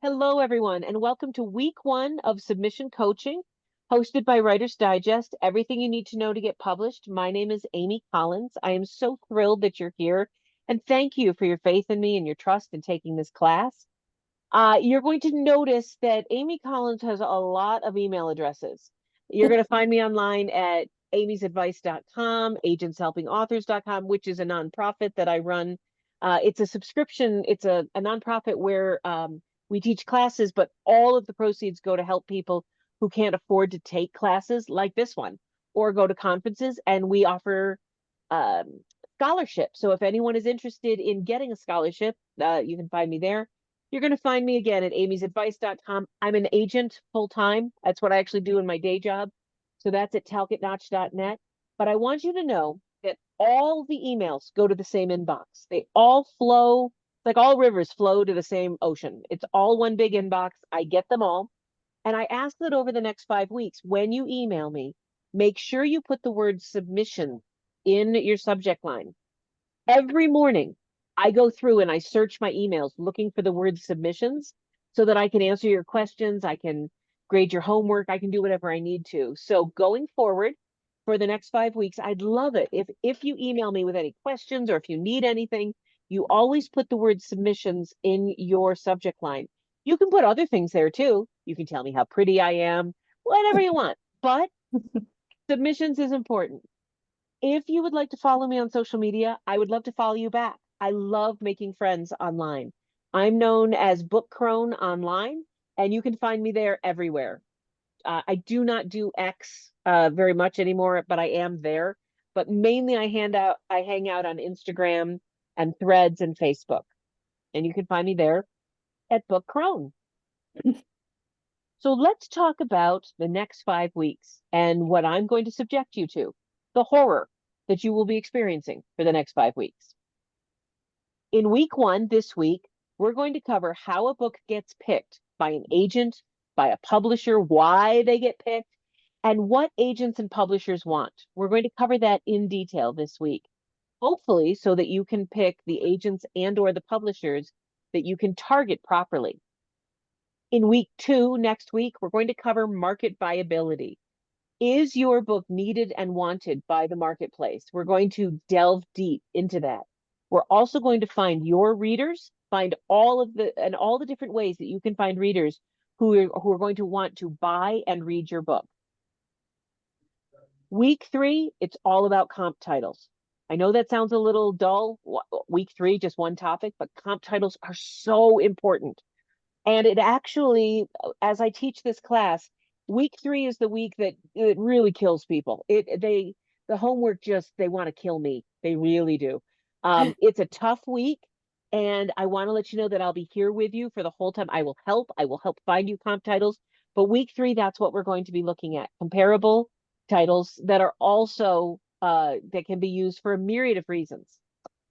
Hello, everyone, and welcome to week one of submission coaching, hosted by Writer's Digest. Everything you need to know to get published. My name is Amy Collins. I am so thrilled that you're here, and thank you for your faith in me and your trust in taking this class. You're going to notice that Amy Collins has a lot of email addresses. You're going to find me online at amysadvice.com, agentshelpingauthors.com, which is a nonprofit that I run. It's a subscription. It's a nonprofit where we teach classes, but all of the proceeds go to help people who can't afford to take classes like this one or go to conferences. And we offer um, scholarships. So if anyone is interested in getting a scholarship, you can find me there. You're going to find me again at amysadvice.com. I'm an agent full time. That's what I actually do in my day job. So that's at talkitnotch.net. But I want you to know that all the emails go to the same inbox. They all flow, like all rivers flow to the same ocean. It's all one big inbox. I get them all. And I ask that over the next 5 weeks, when you email me, make sure you put the word submission in your subject line. Every morning, I go through and I search my emails looking for the word submissions so that I can answer your questions. I can grade your homework. I can do whatever I need to. So going forward for the next 5 weeks, I'd love it if you email me with any questions or if you need anything, you always put the word submissions in your subject line. You can put other things there too. You can tell me how pretty I am, whatever you want, but submissions is important. If you would like to follow me on social media, I would love to follow you back. I love making friends online. I'm known as Book Crone online, and you can find me there everywhere. I do not do X very much anymore, but I am there. But mainly I hang out on Instagram and Threads and Facebook. And you can find me there at Book Crone. So let's talk about the next 5 weeks and what I'm going to subject you to, the horror that you will be experiencing for the next 5 weeks. In week one, this week, we're going to cover how a book gets picked by an agent, by a publisher, why they get picked, and what agents and publishers want. We're going to cover that in detail this week, hopefully so that you can pick the agents and or the publishers that you can target properly. In week two, next week, we're going to cover market viability. Is your book needed and wanted by the marketplace? We're going to delve deep into that. We're also going to find your readers, find all the different ways that you can find readers who are going to want to buy and read your book. Week three, it's all about comp titles. I know that sounds a little dull. Week three, just one topic, but comp titles are so important. And it actually, as I teach this class, week three is the week that it really kills people. The homework they want to kill me. They really do. It's a tough week, and I want to let you know that I'll be here with you for the whole time. I will help. I will help find you comp titles. But week three, that's what we're going to be looking at. Comparable titles that are also that can be used for a myriad of reasons.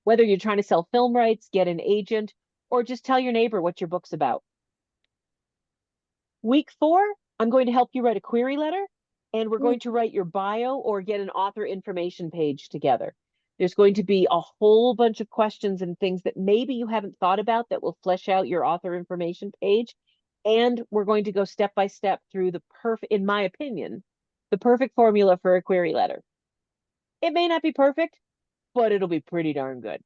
Whether you're trying to sell film rights, get an agent, or just tell your neighbor what your book's about. Week four, I'm going to help you write a query letter, and we're going to write your bio or get an author information page together. There's going to be a whole bunch of questions and things that maybe you haven't thought about that will flesh out your author information page. And we're going to go step by step through in my opinion, the perfect formula for a query letter. It may not be perfect, but it'll be pretty darn good.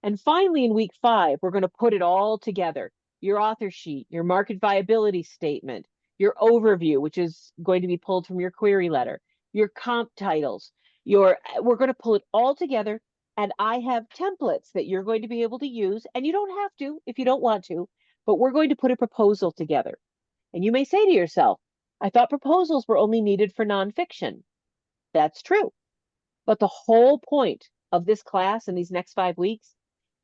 And finally, in week five, we're going to put it all together. Your author sheet, your market viability statement, your overview, which is going to be pulled from your query letter, your comp titles, we're going to pull it all together. And I have templates that you're going to be able to use. And you don't have to if you don't want to, but we're going to put a proposal together. And you may say to yourself, I thought proposals were only needed for nonfiction. That's true. But the whole point of this class in these next 5 weeks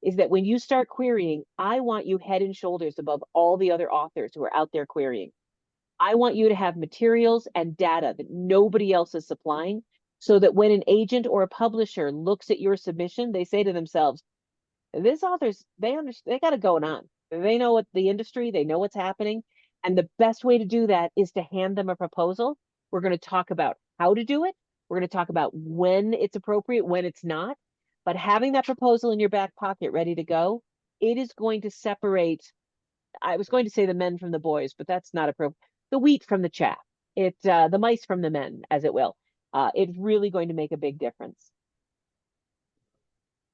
is that when you start querying, I want you head and shoulders above all the other authors who are out there querying. I want you to have materials and data that nobody else is supplying so that when an agent or a publisher looks at your submission, they say to themselves, this author's, they got it going on. They know what the industry, they know what's happening. And the best way to do that is to hand them a proposal. We're going to talk about how to do it. We're going to talk about when it's appropriate, when it's not. But having that proposal in your back pocket ready to go, it is going to separate I was going to say the men from the boys, but that's not appropriate. The wheat from the chaff. The mice from the men, as it will. It's really going to make a big difference.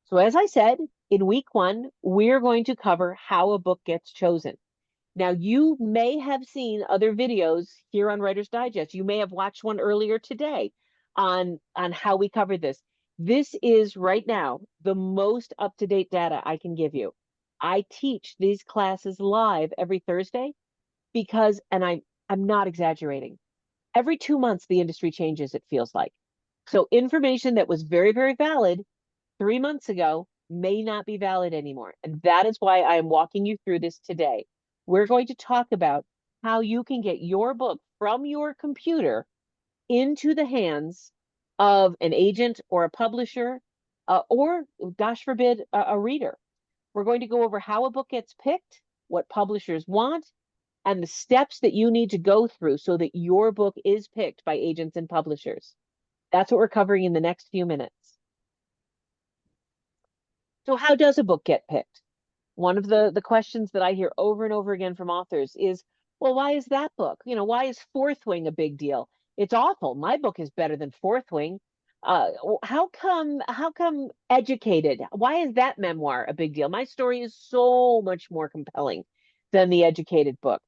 So as I said, in week one, we're going to cover how a book gets chosen. Now, you may have seen other videos here on Writer's Digest. You may have watched one earlier today on how we cover this. This is right now the most up-to-date data I can give you. I teach these classes live every Thursday because, and I'm not exaggerating, every 2 months the industry changes, it feels like. So information that was very, very valid 3 months ago may not be valid anymore. And that is why I am walking you through this today. We're going to talk about how you can get your book from your computer into the hands of an agent or a publisher, or, gosh forbid, a reader. We're going to go over how a book gets picked, what publishers want, and the steps that you need to go through so that your book is picked by agents and publishers. That's what we're covering in the next few minutes. So how does a book get picked? One of the questions that I hear over and over again from authors is, well, why is that book? Why is Fourth Wing a big deal? It's awful. My book is better than Fourth Wing. How come Educated? Why is that memoir a big deal? My story is so much more compelling than the Educated book.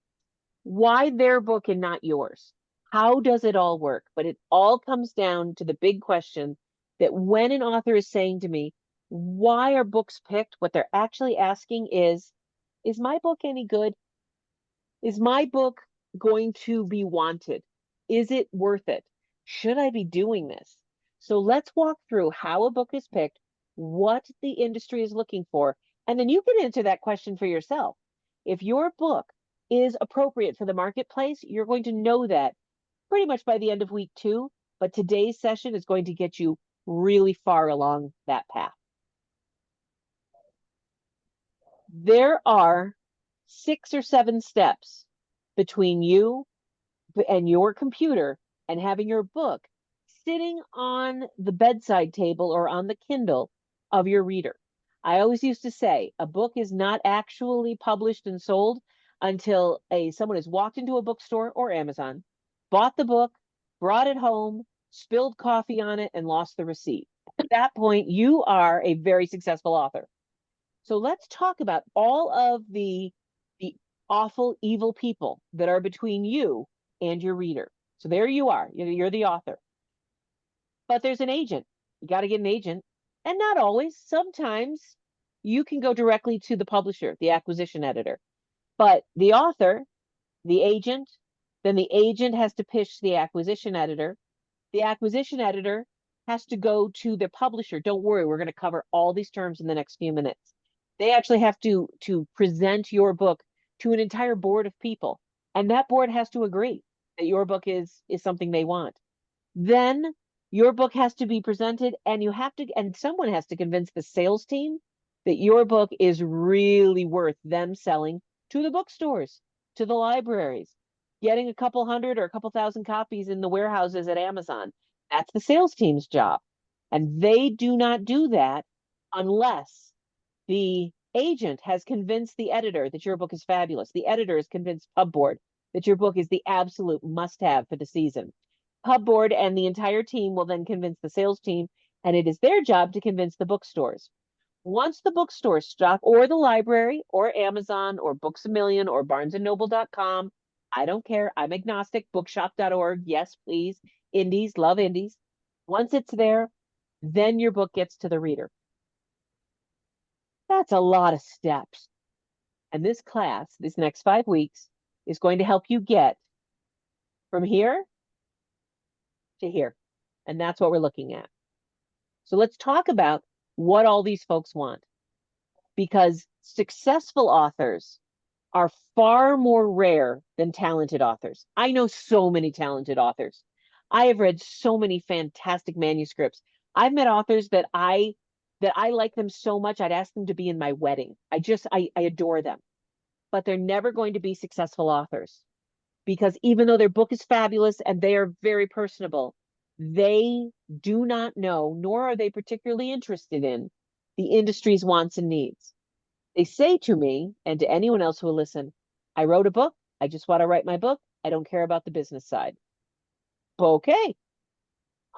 Why their book and not yours? How does it all work? But it all comes down to the big question that when an author is saying to me, why are books picked? What they're actually asking is my book any good? Is my book going to be wanted? Is it worth it? Should I be doing this? So let's walk through how a book is picked, what the industry is looking for, and then you can answer that question for yourself. If your book is appropriate for the marketplace, you're going to know that pretty much by the end of week 2, but today's session is going to get you really far along that path. There are 6 or 7 steps between you and your computer and having your book sitting on the bedside table or on the Kindle of your reader. I always used to say a book is not actually published and sold until someone has walked into a bookstore or Amazon, bought the book, brought it home, spilled coffee on it, and lost the receipt. At that point, you are a very successful author. So let's talk about all of the awful, evil people that are between you and your reader. So there you are. You're the author. But there's an agent. You got to get an agent. And not always. Sometimes you can go directly to the publisher, the acquisition editor. But the author, the agent, then the agent has to pitch the acquisition editor. The acquisition editor has to go to the publisher. Don't worry, we're going to cover all these terms in the next few minutes. They actually have to present your book to an entire board of people, and that board has to agree that your book is something they want. Then your book has to be presented, and someone has to convince the sales team that your book is really worth them selling to the bookstores, to the libraries, getting a couple hundred or a couple thousand copies in the warehouses at Amazon. That's the sales team's job. And they do not do that unless the agent has convinced the editor that your book is fabulous. The editor has convinced Pubboard that your book is the absolute must-have for the season. Pubboard and the entire team will then convince the sales team, and it is their job to convince the bookstores. Once the bookstores stop, or the library, or Amazon, or Books A Million, or BarnesandNoble.com, I don't care. I'm agnostic. Bookshop.org, yes, please. Indies, love indies. Once it's there, then your book gets to the reader. That's a lot of steps. And this class, these next 5 weeks, is going to help you get from here to here. And that's what we're looking at. So let's talk about what all these folks want. Because successful authors are far more rare than talented authors. I know so many talented authors. I have read so many fantastic manuscripts. I've met authors that I like them so much, I'd ask them to be in my wedding. I adore them. But they're never going to be successful authors because even though their book is fabulous and they are very personable, they do not know, nor are they particularly interested in, the industry's wants and needs. They say to me, and to anyone else who will listen, I wrote a book. I just want to write my book. I don't care about the business side. Okay,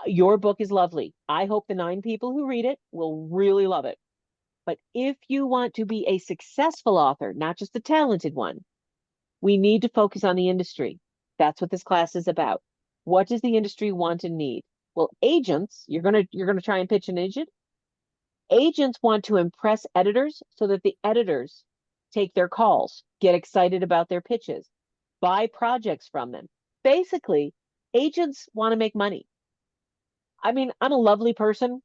your book is lovely. I hope the 9 people who read it will really love it. But if you want to be a successful author, not just a talented one, we need to focus on the industry. That's what this class is about. What does the industry want and need? Well, agents, you're gonna try and pitch an agent. Agents want to impress editors so that the editors take their calls, get excited about their pitches, buy projects from them. Basically, agents want to make money. I mean, I'm a lovely person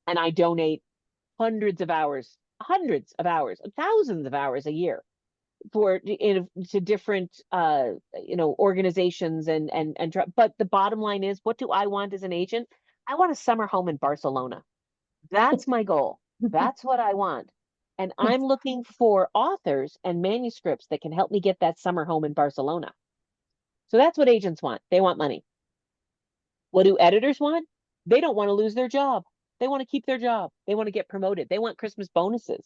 and I donate hundreds of hours, thousands of hours a year to different organizations but the bottom line is, what do I want as an agent? I want a summer home in Barcelona. That's my goal. That's what I want. And I'm looking for authors and manuscripts that can help me get that summer home in Barcelona. So that's what agents want. They want money. What do editors want? They don't want to lose their job. They want to keep their job. They want to get promoted. They want Christmas bonuses.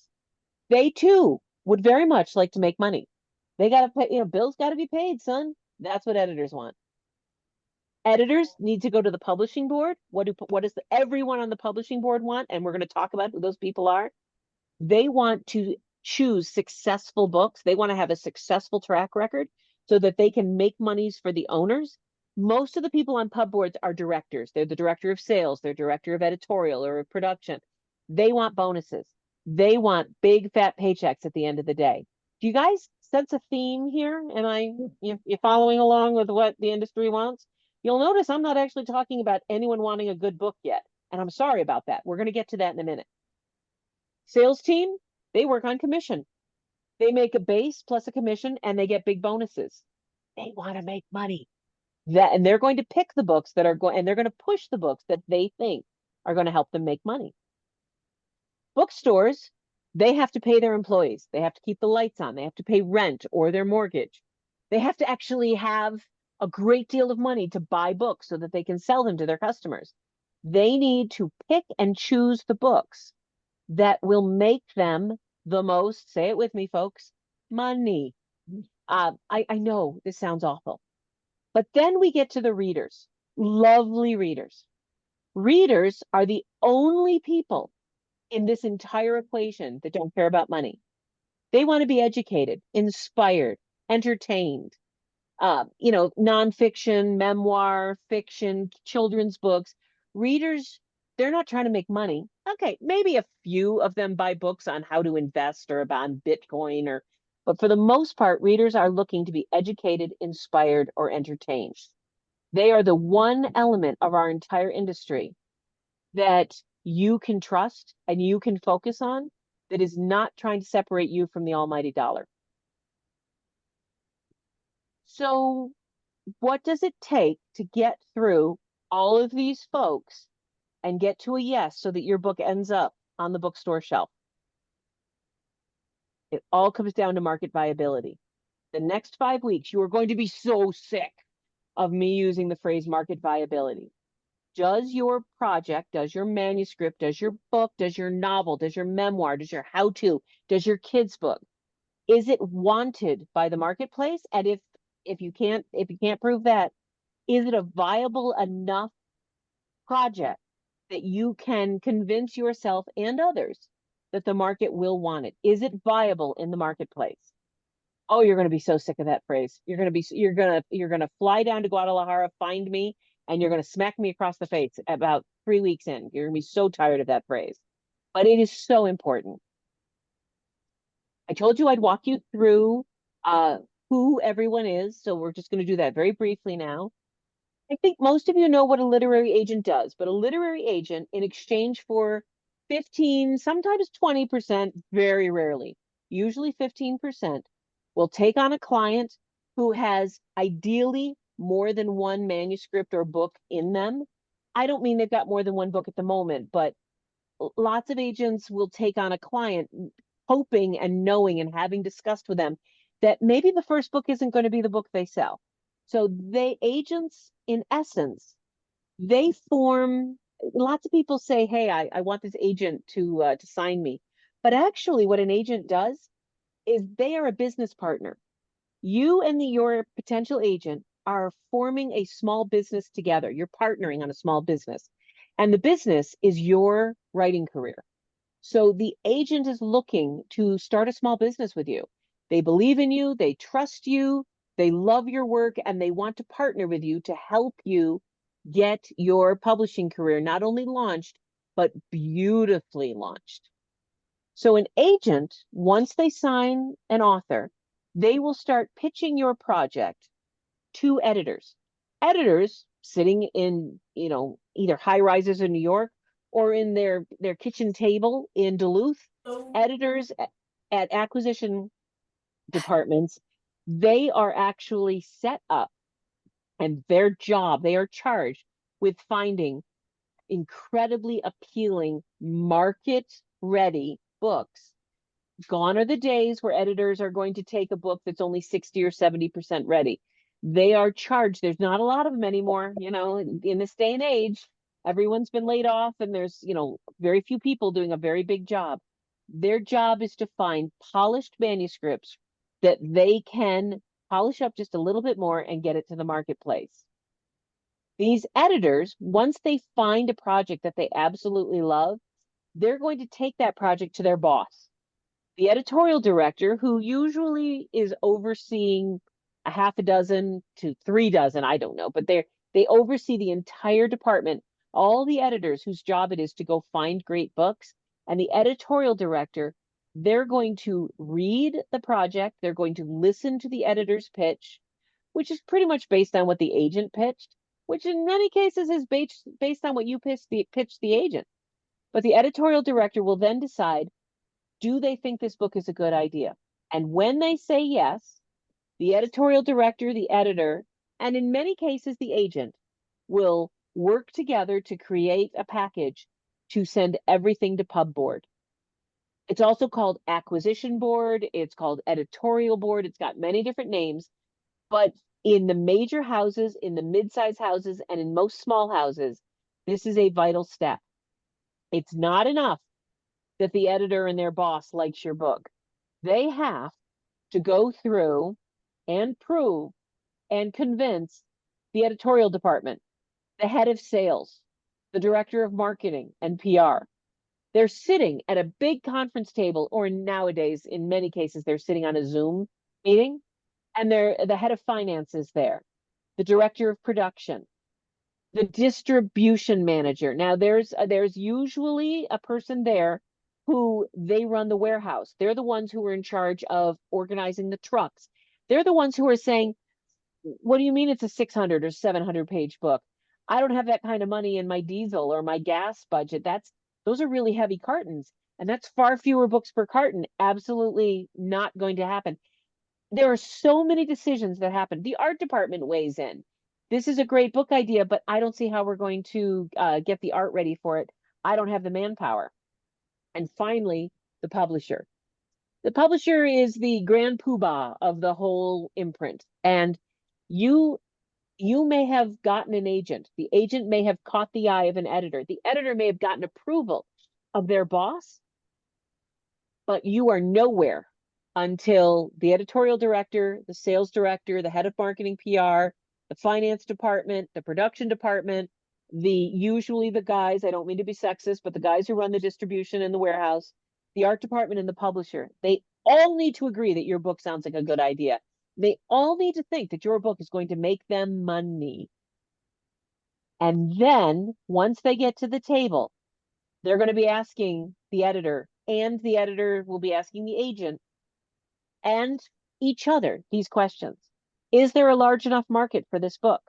They too would very much like to make money. They got to pay, bills got to be paid, son. That's what editors want. Editors need to go to the publishing board. What does everyone on the publishing board want? And we're going to talk about who those people are. They want to choose successful books. They want to have a successful track record so that they can make monies for the owners. Most of the people on pub boards are directors. They're the director of sales, they're director of editorial or of production. They want bonuses. They want big fat paychecks at the end of the day. Do you guys sense a theme here? You following along with what the industry wants? You'll notice I'm not actually talking about anyone wanting a good book yet. And I'm sorry about that. We're going to get to that in a minute. Sales team, they work on commission. They make a base plus a commission and they get big bonuses. They want to make money. And they're going to pick the books that are going, and they're going to push the books that they think are going to help them make money. Bookstores, they have to pay their employees. They have to keep the lights on. They have to pay rent or their mortgage. They have to actually have a great deal of money to buy books so that they can sell them to their customers. They need to pick and choose the books that will make them the most, say it with me, folks, money. I know this sounds awful, but then we get to the readers, lovely readers. Readers are the only people in this entire equation that don't care about money. They want to be educated, inspired, entertained, nonfiction, memoir, fiction, children's books. Readers, they're not trying to make money. Okay, maybe a few of them buy books on how to invest or on Bitcoin but for the most part, readers are looking to be educated, inspired, or entertained. They are the one element of our entire industry that you can trust and you can focus on that is not trying to separate you from the almighty dollar. So what does it take to get through all of these folks and get to a yes so that your book ends up on the bookstore shelf? It all comes down to market viability. The next 5 weeks, you are going to be so sick of me using the phrase market viability. Does your project, does your manuscript, does your book, does your novel, does your memoir, does your how-to, does your kids' book, is it wanted by the marketplace? And if you can't prove that, is it a viable enough project that you can convince yourself and others that the market will want it? Is it viable in the marketplace? Oh, you're going to be so sick of that phrase. You're going to fly down to Guadalajara, find me, and you're going to smack me across the face about 3 weeks in. You're going to be so tired of that phrase. But it is so important. I told you I'd walk you through who everyone is, so we're just going to do that very briefly now. I think most of you know what a literary agent does, but a literary agent, in exchange for 15, sometimes 20%, very rarely, usually 15%, will take on a client who has ideally more than one manuscript or book in them. I don't mean they've got more than one book at the moment, but lots of agents will take on a client hoping and knowing and having discussed with them that maybe the first book isn't going to be the book they sell. So agents, in essence, they form, lots of people say, hey, I want this agent to sign me. But actually what an agent does is they are a business partner. You and your potential agent are forming a small business together. You're partnering on a small business, and the business is your writing career. So the agent is looking to start a small business with you. They believe in you, they trust you, they love your work, and they want to partner with you to help you get your publishing career not only launched, but beautifully launched. So an agent, once they sign an author, they will start pitching your project to editors. Editors sitting in, either high rises in New York or in their kitchen table in Duluth. Editors at acquisition departments, they are actually set up, and their job, they are charged with finding incredibly appealing market ready books. Gone are the days where editors are going to take a book that's only 60 or 70% ready. They are charged. There's not a lot of them anymore. In this day and age, everyone's been laid off and there's, very few people doing a very big job. Their job is to find polished manuscripts that they can polish up just a little bit more and get it to the marketplace. These editors, once they find a project that they absolutely love, they're going to take that project to their boss, the editorial director, who usually is overseeing a half a dozen to 3 dozen, I don't know, but they oversee the entire department, all the editors whose job it is to go find great books. And the editorial director, they're going to read the project, they're going to listen to the editor's pitch, which is pretty much based on what the agent pitched, which in many cases is based on what you pitched the agent. But the editorial director will then decide, do they think this book is a good idea? And when they say yes, the editorial director, the editor, and in many cases, the agent will work together to create a package to send everything to pub board. It's also called acquisition board. It's called editorial board. It's got many different names, but in the major houses, in the mid-size houses, and in most small houses, this is a vital step. It's not enough that the editor and their boss likes your book. They have to go through and prove and convince the editorial department, the head of sales, the director of marketing and PR. They're sitting at a big conference table, or nowadays, in many cases, they're sitting on a Zoom meeting, and the head of finance is there, the director of production, the distribution manager. Now, there's usually a person there who they run the warehouse. They're the ones who are in charge of organizing the trucks. They're the ones who are saying, what do you mean it's a 600 or 700 page book? I don't have that kind of money in my diesel or my gas budget. Those are really heavy cartons, and that's far fewer books per carton. Absolutely not going to happen. There are so many decisions that happen. The art department weighs in. This is a great book idea, but I don't see how we're going to get the art ready for it. I don't have the manpower. And finally, the publisher. The publisher is the grand poobah of the whole imprint. And you may have gotten an agent. The agent may have caught the eye of an editor. The editor may have gotten approval of their boss, but you are nowhere until the editorial director, the sales director, the head of marketing PR, the finance department, the production department, usually the guys, I don't mean to be sexist, but the guys who run the distribution in the warehouse, the art department and the publisher, they all need to agree that your book sounds like a good idea. They all need to think that your book is going to make them money. And then once they get to the table, they're going to be asking the editor, and the editor will be asking the agent and each other these questions. Is there a large enough market for this book?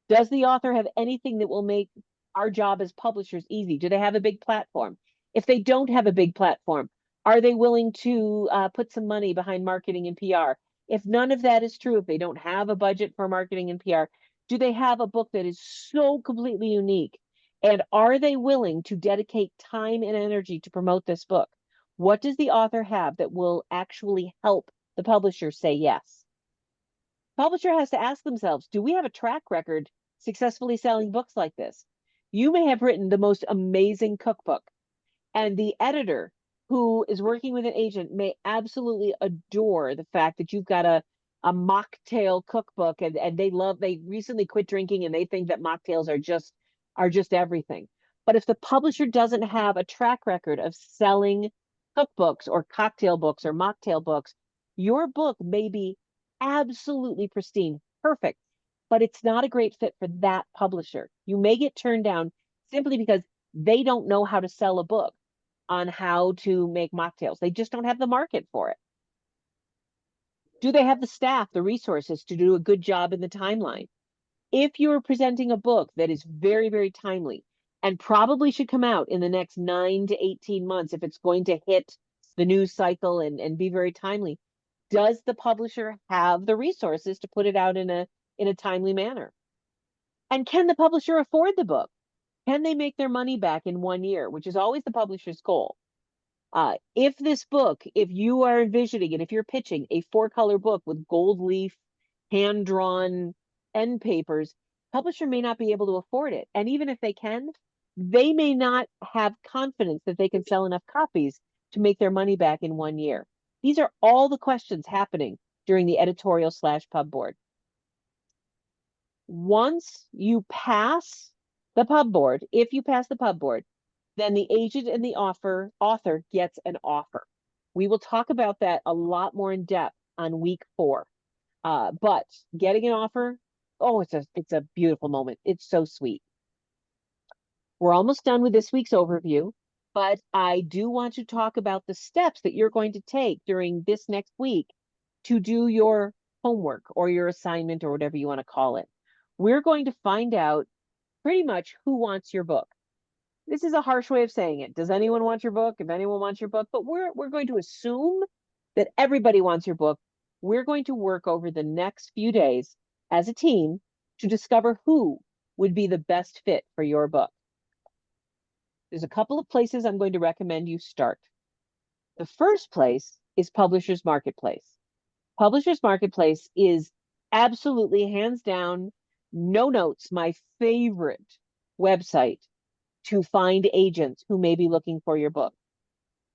Does the author have anything that will make our job as publishers easy? Do they have a big platform? If they don't have a big platform, are they willing to put some money behind marketing and PR? If none of that is true, if they don't have a budget for marketing and PR, do they have a book that is so completely unique? And are they willing to dedicate time and energy to promote this book? What does the author have that will actually help the publisher say yes? Publisher has to ask themselves, do we have a track record successfully selling books like this? You may have written the most amazing cookbook, and the editor who is working with an agent may absolutely adore the fact that you've got a mocktail cookbook and they recently quit drinking and they think that mocktails are just everything. But if the publisher doesn't have a track record of selling cookbooks or cocktail books or mocktail books, your book may be absolutely pristine, perfect, but it's not a great fit for that publisher. You may get turned down simply because they don't know how to sell a book on how to make mocktails. They just don't have the market for it. Do they have the staff, the resources to do a good job in the timeline? If you're presenting a book that is very, very timely and probably should come out in the next 9 to 18 months if it's going to hit the news cycle and be very timely, does the publisher have the resources to put it out in a timely manner? And can the publisher afford the book? Can they make their money back in 1 year, which is always the publisher's goal? If this book, if you are envisioning and if you're pitching a 4-color book with gold leaf, hand drawn end papers, publisher may not be able to afford it. And even if they can, they may not have confidence that they can sell enough copies to make their money back in 1 year. These are all the questions happening during the editorial/pub board. Once you pass the pub board, if you pass the pub board, then the agent and the author gets an offer. We will talk about that a lot more in depth on week 4. But getting an offer, oh, it's a beautiful moment. It's so sweet. We're almost done with this week's overview, but I do want to talk about the steps that you're going to take during this next week to do your homework or your assignment or whatever you want to call it. We're going to find out pretty much who wants your book. This is a harsh way of saying it. Does anyone want your book? If anyone wants your book, but we're going to assume that everybody wants your book. We're going to work over the next few days as a team to discover who would be the best fit for your book. There's a couple of places I'm going to recommend you start. The first place is Publishers Marketplace. Publishers Marketplace is absolutely hands down, no notes, my favorite website to find agents who may be looking for your book.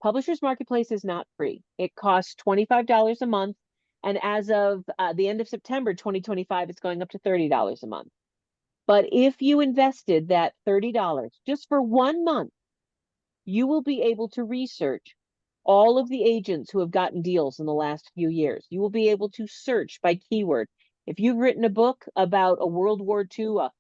Publishers Marketplace is not free. It costs $25 a month. And as of the end of September 2025, it's going up to $30 a month. But if you invested that $30 just for 1 month, you will be able to research all of the agents who have gotten deals in the last few years. You will be able to search by keyword. If you've written a book about a World War II, a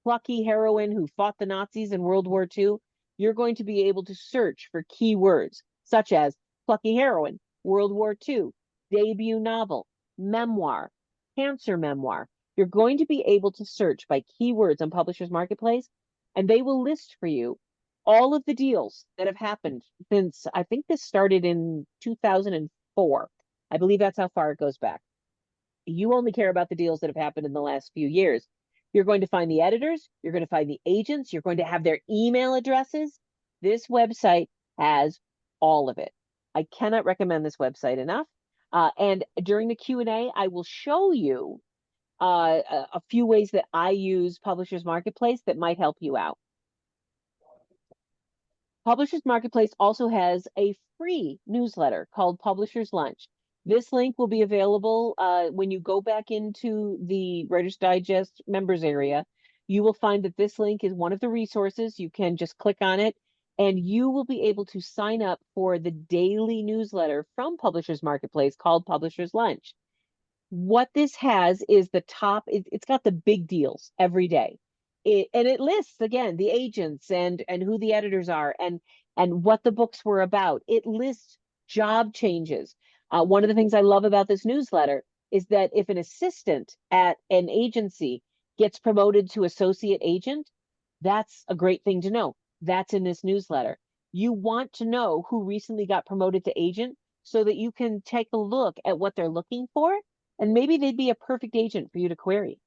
plucky heroine who fought the Nazis in World War II, you're going to be able to search for keywords such as plucky heroine, World War II, debut novel, memoir, cancer memoir. You're going to be able to search by keywords on Publishers Marketplace, and they will list for you all of the deals that have happened since, I think this started in 2004. I believe that's how far it goes back. You only care about the deals that have happened in the last few years. You're going to find the editors, you're going to find the agents, you're going to have their email addresses. This website has all of it. I cannot recommend this website enough. And during the Q&A, I will show you a few ways that I use Publishers Marketplace that might help you out. Publishers Marketplace also has a free newsletter called Publishers Lunch. This link will be available when you go back into the Writer's Digest members area. You will find that this link is one of the resources. You can just click on it and you will be able to sign up for the daily newsletter from Publishers Marketplace called Publishers Lunch. What this has is the top, it's got the big deals every day. And it lists again the agents and who the editors are and what the books were about. It lists job changes. One of the things I love about this newsletter is that if an assistant at an agency gets promoted to associate agent, that's a great thing to know. That's in this newsletter. You want to know who recently got promoted to agent so that you can take a look at what they're looking for, and maybe they'd be a perfect agent for you to query.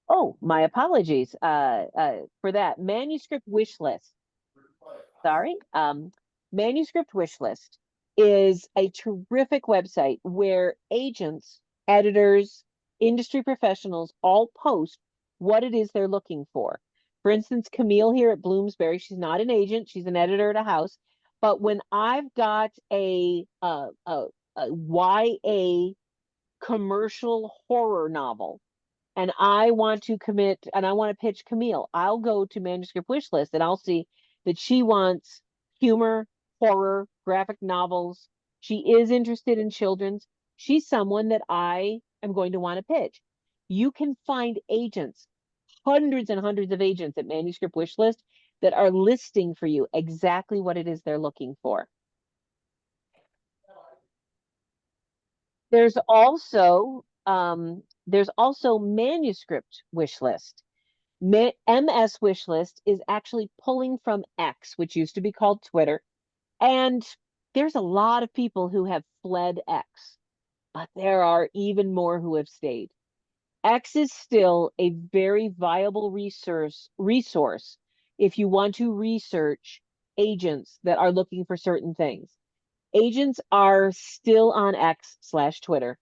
Oh, my apologies for that. Manuscript wish list. Sorry. Manuscript wish list is a terrific website where agents, editors, industry professionals all post what it is they're looking for. For instance, Camille here at Bloomsbury, she's not an agent, she's an editor at a house. But when I've got a YA commercial horror novel, and I want to commit and I want to pitch Camille, I'll go to manuscript wish list and I'll see that she wants humor, horror, graphic novels. She is interested in children's. She's someone that I am going to want to pitch. You can find agents, hundreds and hundreds of agents at manuscript wish list that are listing for you exactly what it is they're looking for. There's also manuscript wish list. MS wish list is actually pulling from X, which used to be called Twitter. And there's a lot of people who have fled X, but there are even more who have stayed. X is still a very viable resource if you want to research agents that are looking for certain things. Agents are still on X/Twitter,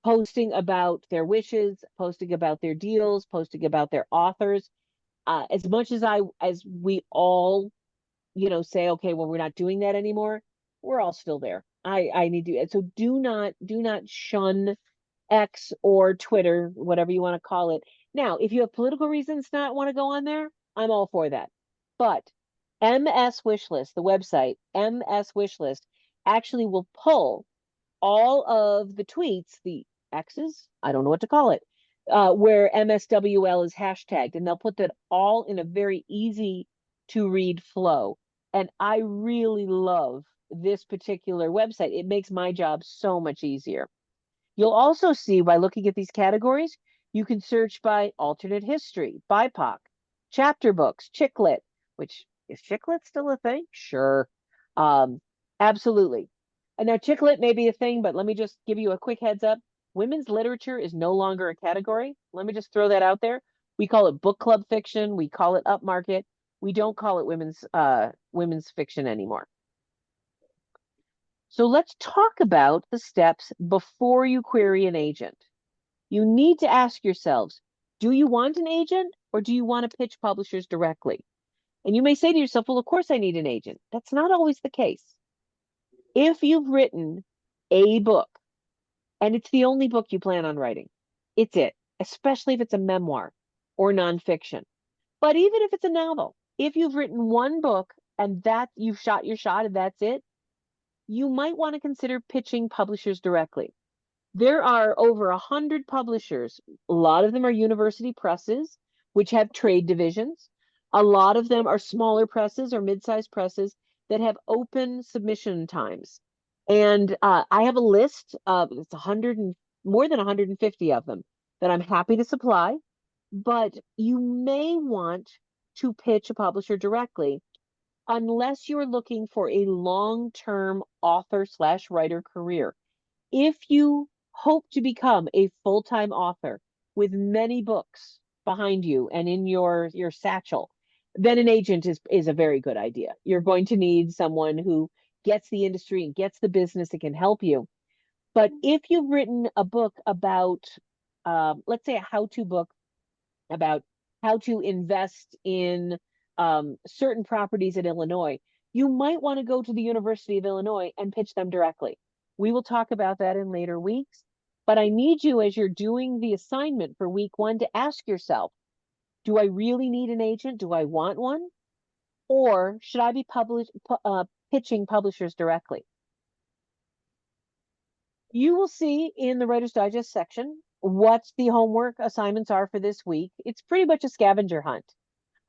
posting about their wishes, posting about their deals, posting about their authors. As much as we all, say, okay, well, we're not doing that anymore, we're all still there. I need to, so do not shun X or Twitter, whatever you want to call it. Now, if you have political reasons not want to go on there, I'm all for that. But MS Wishlist, the website, MS Wishlist, actually will pull all of the tweets, the X's, I don't know what to call it, where MSWL is hashtagged, and they'll put that all in a very easy to read flow. And I really love this particular website. It makes my job so much easier. You'll also see by looking at these categories, you can search by alternate history, BIPOC, chapter books, chick lit, which is chick lit still a thing? Sure. Absolutely. And now chick lit may be a thing, but let me just give you a quick heads up. Women's literature is no longer a category. Let me just throw that out there. We call it book club fiction. We call it upmarket. We don't call it women's fiction anymore. So let's talk about the steps before you query an agent. You need to ask yourselves, do you want an agent or do you want to pitch publishers directly? And you may say to yourself, well, of course I need an agent. That's not always the case. If you've written a book and it's the only book you plan on writing, it's it, especially if it's a memoir or nonfiction. But even if it's a novel, if you've written one book and that you've shot your shot and that's it, you might want to consider pitching publishers directly. There are over 100 publishers. A lot of them are university presses, which have trade divisions. A lot of them are smaller presses or mid-sized presses that have open submission times. And I have a list of it's 100 and more than 150 of them that I'm happy to supply. But you may want to pitch a publisher directly unless you're looking for a long-term author/writer career. If you hope to become a full-time author with many books behind you and in your satchel, then an agent is a very good idea. You're going to need someone who gets the industry and gets the business and can help you. But if you've written a book about, let's say a how-to book about how to invest in certain properties in Illinois, you might want to go to the University of Illinois and pitch them directly. We will talk about that in later weeks, but I need you as you're doing the assignment for week 1 to ask yourself, do I really need an agent? Do I want one? Or should I be pitching publishers directly? You will see in the Writer's Digest section what the homework assignments are for this week. It's pretty much a scavenger hunt.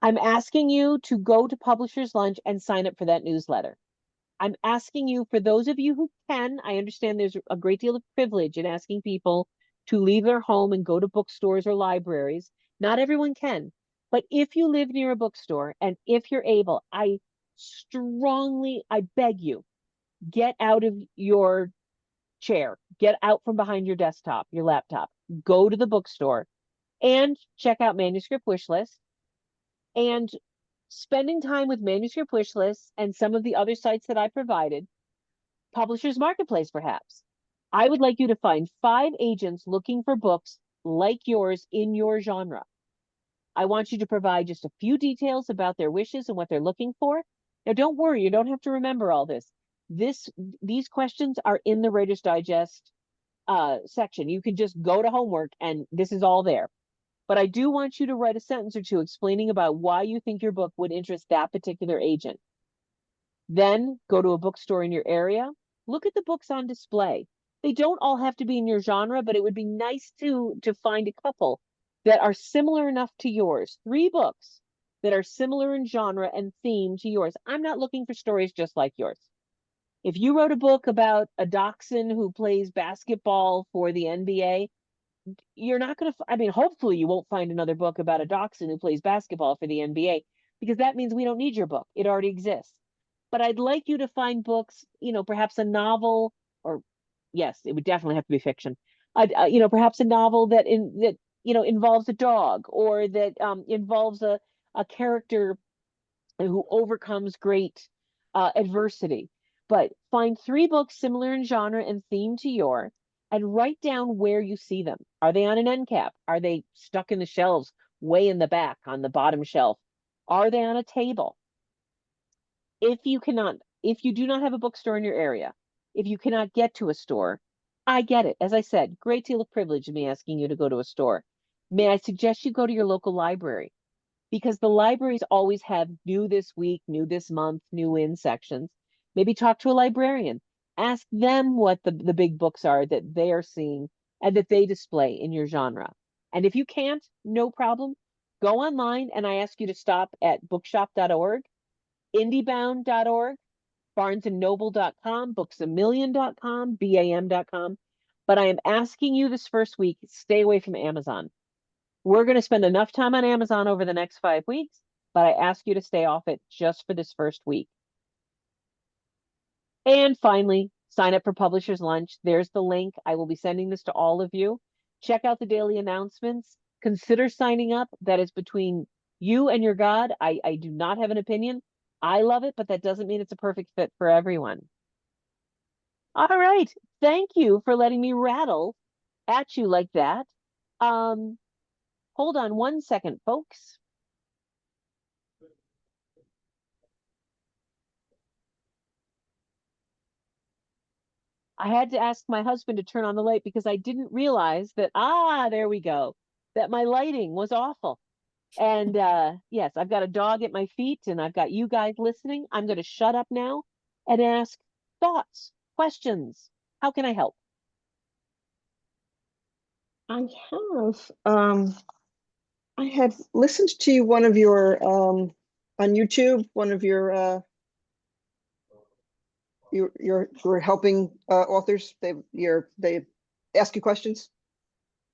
I'm asking you to go to Publishers Lunch and sign up for that newsletter. I'm asking you, for those of you who can, I understand there's a great deal of privilege in asking people to leave their home and go to bookstores or libraries. Not everyone can, but if you live near a bookstore and if you're able, I beg you, get out of your chair, get out from behind your desktop, your laptop, go to the bookstore and check out Manuscript Wishlist. And spending time with Manuscript Wishlist and some of the other sites that I provided, Publishers Marketplace perhaps, I would like you to find 5 agents looking for books like yours in your genre. I want you to provide just a few details about their wishes and what they're looking for. Now, don't worry, you don't have to remember all this. These questions are in the Writer's Digest section. You can just go to homework and this is all there. But I do want you to write a sentence or two explaining about why you think your book would interest that particular agent. Then go to a bookstore in your area. Look at the books on display. They don't all have to be in your genre, but it would be nice to find a couple that are similar enough to yours. 3 books that are similar in genre and theme to yours. I'm not looking for stories just like yours. If you wrote a book about a dachshund who plays basketball for the NBA, you're not going to, I mean, hopefully you won't find another book about a dachshund who plays basketball for the NBA, because that means we don't need your book. It already exists. But I'd like you to find books, perhaps a novel, or yes, it would definitely have to be fiction. Perhaps a novel that involves a dog, or that involves a character who overcomes great adversity. But find 3 books similar in genre and theme to yours, and write down where you see them. Are they on an end cap? Are they stuck in the shelves way in the back on the bottom shelf? Are they on a table? If you do not have a bookstore in your area, if you cannot get to a store, I get it. As I said, great deal of privilege in me asking you to go to a store. May I suggest you go to your local library? Because the libraries always have new this week, new this month, new in sections. Maybe talk to a librarian. Ask them what the big books are that they are seeing and that they display in your genre. And if you can't, no problem. Go online, and I ask you to stop at bookshop.org, indiebound.org, barnesandnoble.com, booksamillion.com, bam.com. But I am asking you this first week, stay away from Amazon. We're going to spend enough time on Amazon over the next 5 weeks, but I ask you to stay off it just for this first week. And finally, sign up for Publisher's Lunch. There's the link. I will be sending this to all of you. Check out the daily announcements. Consider signing up. That is between you and your God. I do not have an opinion. I love it, but that doesn't mean it's a perfect fit for everyone. All right. Thank you for letting me rattle at you like that. Hold on 1 second, folks. I had to ask my husband to turn on the light because I didn't realize that, there we go, that my lighting was awful. And yes, I've got a dog at my feet and I've got you guys listening. I'm going to shut up now and ask thoughts, questions. How can I help? I had listened to one of your on YouTube, one of your you're helping authors. They ask you questions.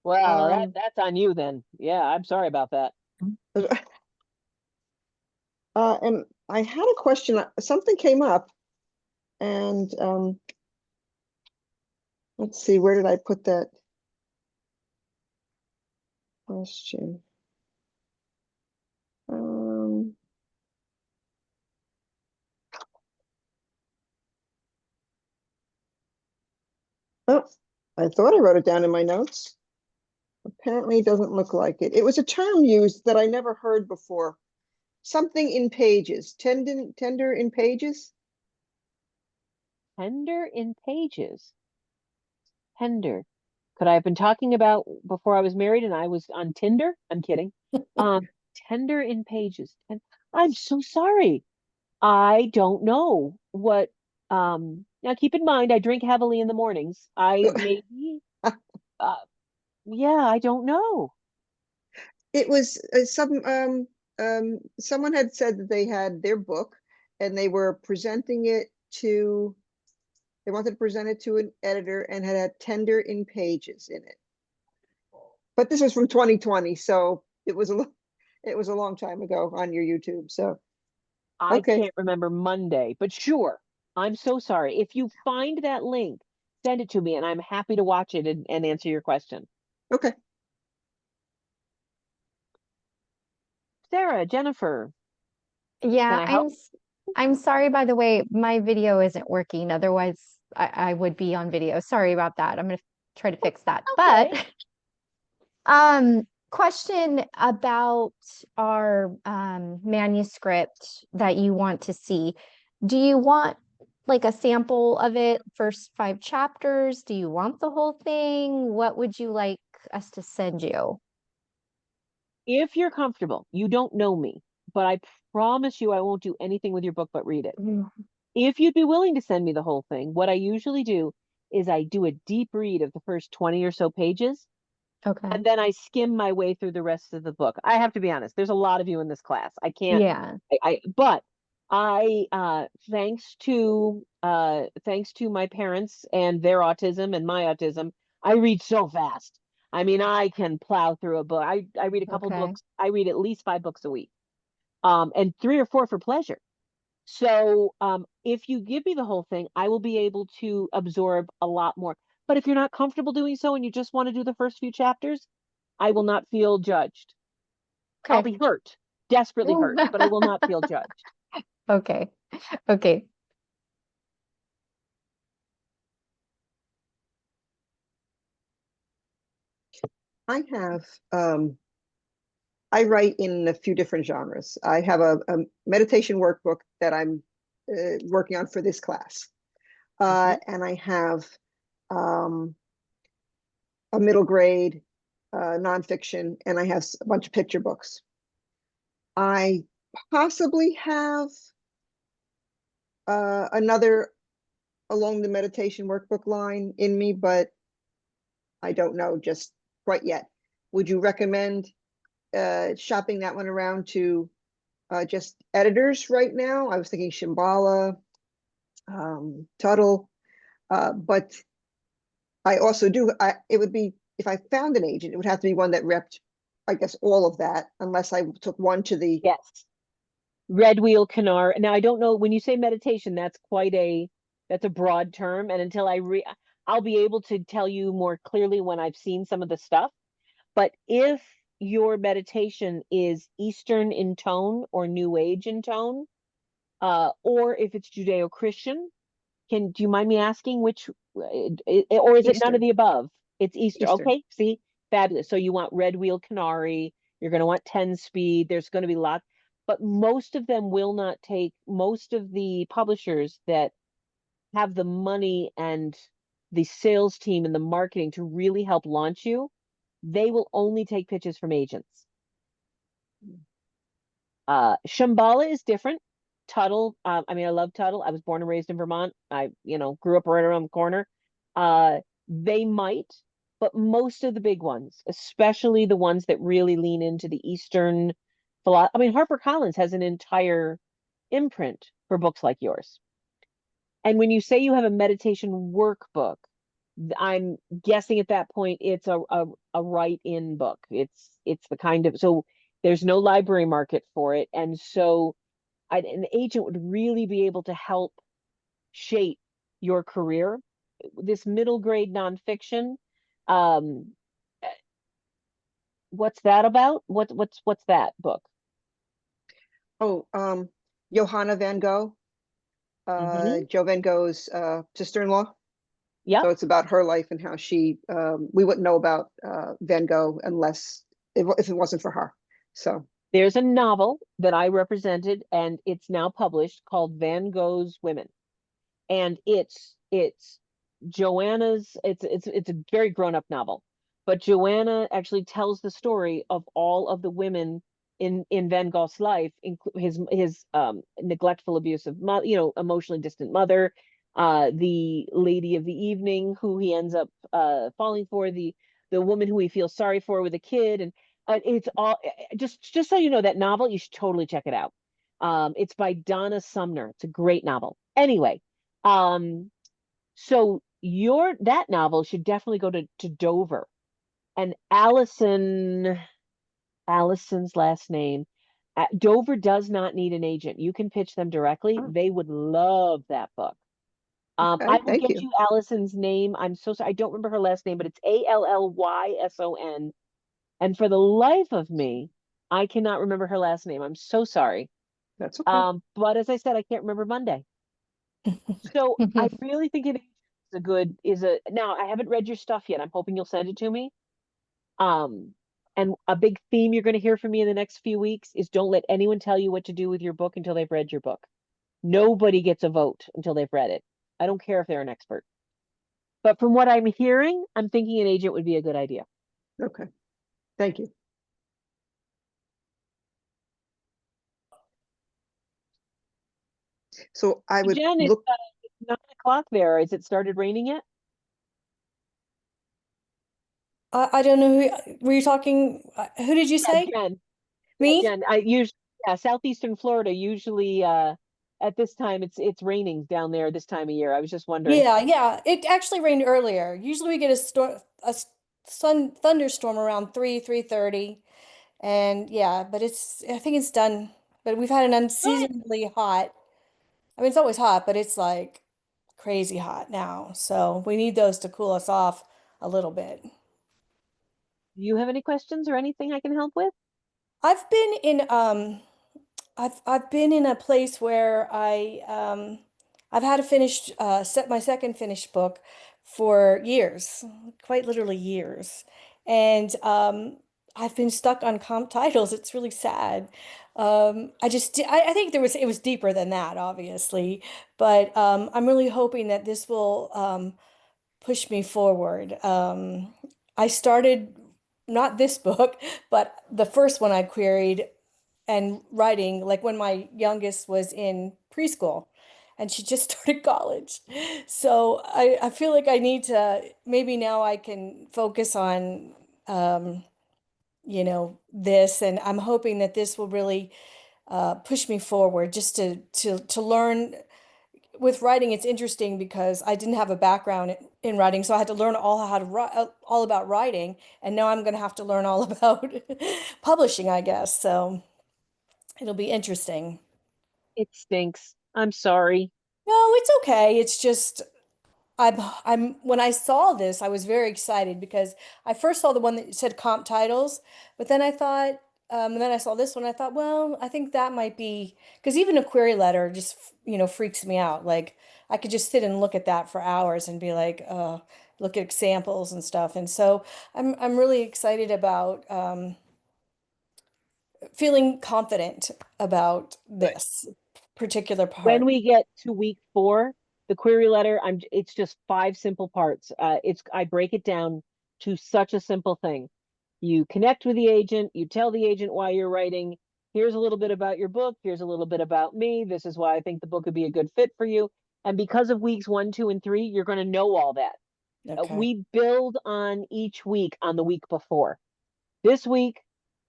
Well, that's on you then. Yeah, I'm sorry about that. And I had a question. Something came up, and let's see, where did I put that question? Oh, I thought I wrote it down in my notes. Apparently, it doesn't look like it. It was a term used that I never heard before. Something in pages. Tender in pages? Tender in pages. Tender. Could I have been talking about before I was married and I was on Tinder? I'm kidding. Tender in pages. And I'm so sorry. I don't know what. Now keep in mind, I drink heavily in the mornings. I maybe, uh, yeah, I don't know. It was someone had said that they had their book and they were presenting it to, they wanted to present it to an editor and had tender in pages in it. But this was from 2020, so it was a long time ago on your YouTube. So I okay. can't remember Monday, but sure. I'm so sorry. If you find that link, send it to me and I'm happy to watch it and answer your question. Okay. Sarah, Jennifer, Yeah, can I help? I'm sorry, by the way, my video isn't working. Otherwise, I would be on video. Sorry about that. I'm gonna try to fix that. Okay. But question about our manuscript that you want to see. Do you want like a sample of it, first 5 chapters? Do you want the whole thing? What would you like us to send you? If you're comfortable, you don't know me, but I promise you I won't do anything with your book but read it. Mm, If you'd be willing to send me the whole thing, what I usually do is I do a deep read of the first 20 or so pages, okay. and then I skim my way through the rest of the book. I have to be honest, there's a lot of you in this class. I can't, Yeah. but thanks to my parents and their autism and my autism, I read so fast. I mean, I can plow through a book. I read a couple Okay. books. I read at least 5 books a week, and 3 or 4 for pleasure. So, if you give me the whole thing, I will be able to absorb a lot more. But if you're not comfortable doing so and you just want to do the first few chapters, I will not feel judged. I'll Okay. be hurt, desperately hurt, but I will not feel judged. Okay. Okay. I have, I write in a few different genres. I have a meditation workbook that I'm working on for this class. Mhm. And I have um, a middle grade nonfiction, and I have a bunch of picture books. I possibly have another along the meditation workbook line in me, but I don't know just quite yet. Would you recommend shopping that one around to just editors right now? I was thinking Shambhala, Tuttle, but I also do. It would be if I found an agent, it would have to be one that repped, I guess, all of that, unless I took one to the. Yes. Red wheel canar. Now I don't know when you say meditation, that's a broad term. And until I'll be able to tell you more clearly when I've seen some of the stuff. But if your meditation is Eastern in tone or New Age in tone, or if it's Judeo-Christian, do you mind me asking which, or is it none of Eastern. the above? It's Eastern. Eastern. Okay, see, fabulous. So you want red wheel canary, you're going to want 10 speed. There's going to be lots, but most of them will not take, most of the publishers that have the money and the sales team and the marketing to really help launch you, they will only take pitches from agents. Shambhala is different. Tuttle, I mean, I love Tuttle. I was born and raised in Vermont. Grew up right around the corner. Uh, they might, but most of the big ones, especially the ones that really lean into the Eastern philosophy. I mean, HarperCollins has an entire imprint for books like yours. And when you say you have a meditation workbook, I'm guessing at that point it's a write-in book. It's the kind of, so there's no library market for it, and so an agent would really be able to help shape your career. This middle grade nonfiction, um, what's that about? What's that book? Oh, Johanna Van Gogh, Hmm. Joe Van Gogh's sister-in-law. Yep. So it's about her life and how we wouldn't know about Van Gogh unless if it wasn't for her. So, There's a novel that I represented, and it's now published called Van Gogh's Women. And it's Joanna's it's a very grown-up novel, but Joanna actually tells the story of all of the women in Van Gogh's life, his neglectful, abusive mother, emotionally distant mother, the lady of the evening who he ends up falling for, the woman who he feels sorry for with a kid, and it's all just so you know, that novel, you should totally check it out. It's by Donna Sumner. It's a great novel. Anyway, so your that novel should definitely go to Dover. And Allison's last name. Dover does not need an agent. You can pitch them directly. oh, They would love that book. I okay, will thank get you. you Allison's name. I'm so sorry. I don't remember her last name, but it's Alllyson. And for the life of me, I cannot remember her last name. I'm so sorry. That's okay. But as I said, I can't remember Monday. So I really think it is now I haven't read your stuff yet. I'm hoping you'll send it to me. Um, and a big theme you're going to hear from me in the next few weeks is don't let anyone tell you what to do with your book until they've read your book. Nobody gets a vote until they've read it. I don't care if they're an expert. But from what I'm hearing, I'm thinking an agent would be a good idea. Okay, thank you. So I would Jen, look, it's 9 o'clock there. Has it started raining yet? I don't know were you talking? Who did you Yeah, say? Jen. Yeah, Me? Jen. I usually, yeah, southeastern Florida usually at this time it's raining down there this time of year. I was just wondering. Yeah, yeah. It actually rained earlier. Usually we get a thunderstorm around 3:30. And yeah, but I think it's done. But we've had an Good. unseasonably hot. I mean, it's always hot, but it's like crazy hot now. So we need those to cool us off a little bit. Do you have any questions or anything I can help with? I've been in I've been in a place where I've had to finish set my second finished book for years, quite literally years. And I've been stuck on comp titles. It's really sad. I think it was deeper than that, obviously, but I'm really hoping that this will push me forward. I started not this book, but the first one I queried and writing like when my youngest was in preschool and she just started college. So I feel like I need to maybe now I can focus on this, and I'm hoping that this will really push me forward just to learn. With writing, it's interesting because I didn't have a background in writing, so I had to learn all how to write, all about writing, and now I'm going to have to learn all about publishing, I guess. So it'll be interesting. It stinks. I'm sorry. No, it's okay. It's just I'm when I saw this, I was very excited because I first saw the one that said comp titles, but then I thought, and then I saw this one. I thought, well, I think that might be because even a query letter just freaks me out. Like I could just sit and look at that for hours and be like, look at examples and stuff. And so I'm really excited about feeling confident about Good. this particular When part. we get to week 4, the query letter, it's just 5 simple parts. I break it down to such a simple thing. You connect with the agent, you tell the agent why you're writing. Here's a little bit about your book. Here's a little bit about me. This is why I think the book would be a good fit for you. And because of weeks 1, 2, and 3, you're going to know all that. Okay. We build on each week on the week before. This week,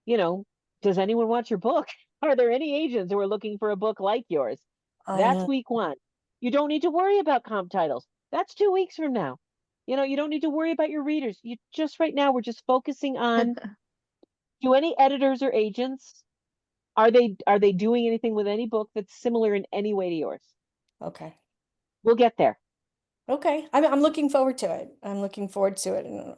you know, does anyone want your book? Are there any agents who are looking for a book like yours? I That's know. week 1. You don't need to worry about comp titles. That's 2 weeks from now. You don't need to worry about your readers. You just right now, we're just focusing on, do any editors or agents, are they doing anything with any book that's similar in any way to yours? Okay. We'll get there. Okay, I'm looking forward to it. I'm looking forward to it, and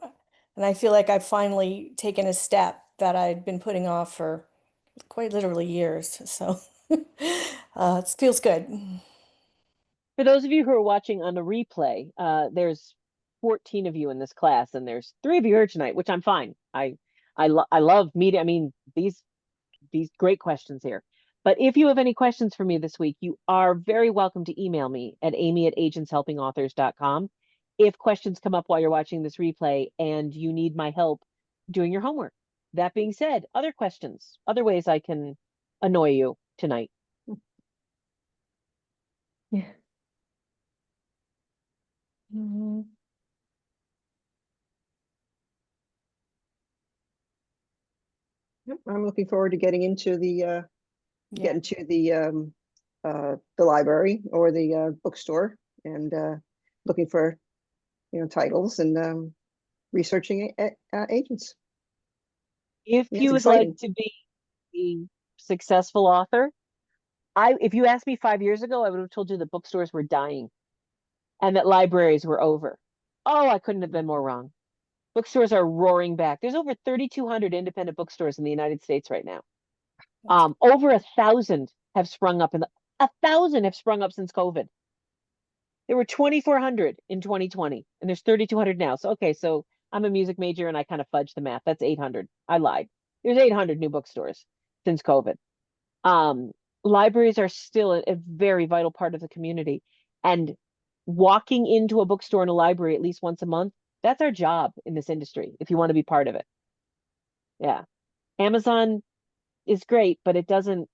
I feel like I've finally taken a step that I'd been putting off for quite literally years. So it feels good. For those of you who are watching on the replay, there's 14 of you in this class, and there's 3 of you here tonight, which I'm fine. I love meeting. I mean, these great questions here. But if you have any questions for me this week, you are very welcome to email me at amy@agentshelpingauthors.com. If questions come up while you're watching this replay and you need my help doing your homework. That being said, other questions, other ways I can annoy you tonight. Yeah. Mhm. Yep, I'm looking forward to getting into Yeah. the library or the bookstore and looking for titles and researching agents. If Yeah, it's you would like exciting. to be a successful author, if you asked me 5 years ago, I would have told you that bookstores were dying and that libraries were over. Oh, I couldn't have been more wrong. Bookstores are roaring back. There's over 3,200 independent bookstores in the United States right now. That's Over 1,000 have sprung up 1,000 have sprung up since COVID. There were 2,400 in 2020, and there's 3,200 now. So okay, so I'm a music major and I kind of fudged the math. That's 800. I lied. There's 800 new bookstores since COVID. Um, libraries are still a very vital part of the community. And walking into a bookstore and a library at least once a month, that's our job in this industry, if you want to be part of it. Yeah. Amazon is great, but it doesn't,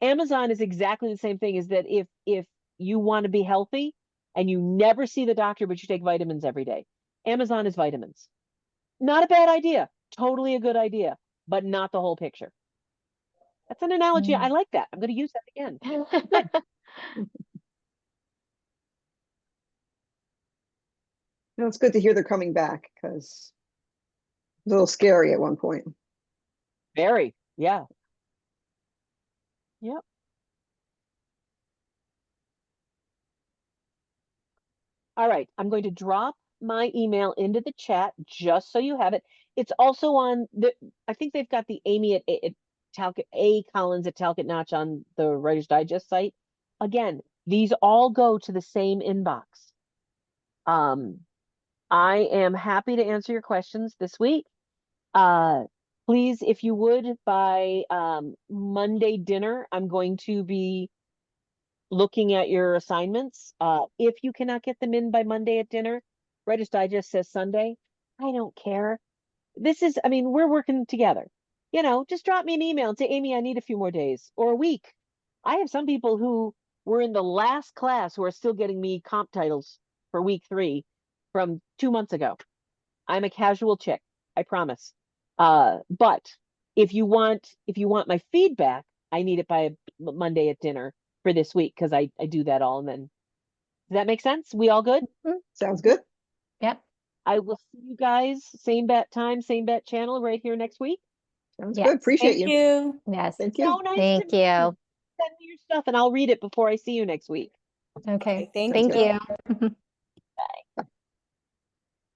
Amazon is exactly the same thing, is that if you want to be healthy and you never see the doctor, but you take vitamins every day, Amazon is vitamins. Not a bad idea. Totally a good idea, but not the whole picture. That's an analogy. I like that. I'm going to use that again. You know, it's good to hear they're coming back because it was a little scary at one point. Very. Yeah. Yep. All right. I'm going to drop my email into the chat just so you have it. It's also on the, I think they've got the Amy at Talcott, A Collins at Talcott Notch on the Writer's Digest site. Again, these all go to the same inbox. I am happy to answer your questions this week. Please, if you would, by Monday dinner, I'm going to be looking at your assignments. If you cannot get them in by Monday at dinner, Writer's Digest says Sunday. I don't care. This is, I mean, we're working together. You know, just drop me an email and say, Amy, I need a few more days or a week. I have some people who were in the last class who are still getting me comp titles for week 3 from 2 months ago. I'm a casual chick, I promise. But if you want my feedback, I need it by Monday at dinner for this week, because I do that all. And then, does that make sense? We all good? Sounds good. Yep. I will see you guys same bat time, same bat channel right here next week. Sounds Yes. good. Appreciate Thank you. you. Yes. Thank So you. nice Thank to meet you. Send me your stuff and I'll read it before I see you next week. Okay. Okay, thank Sounds Thank good. you.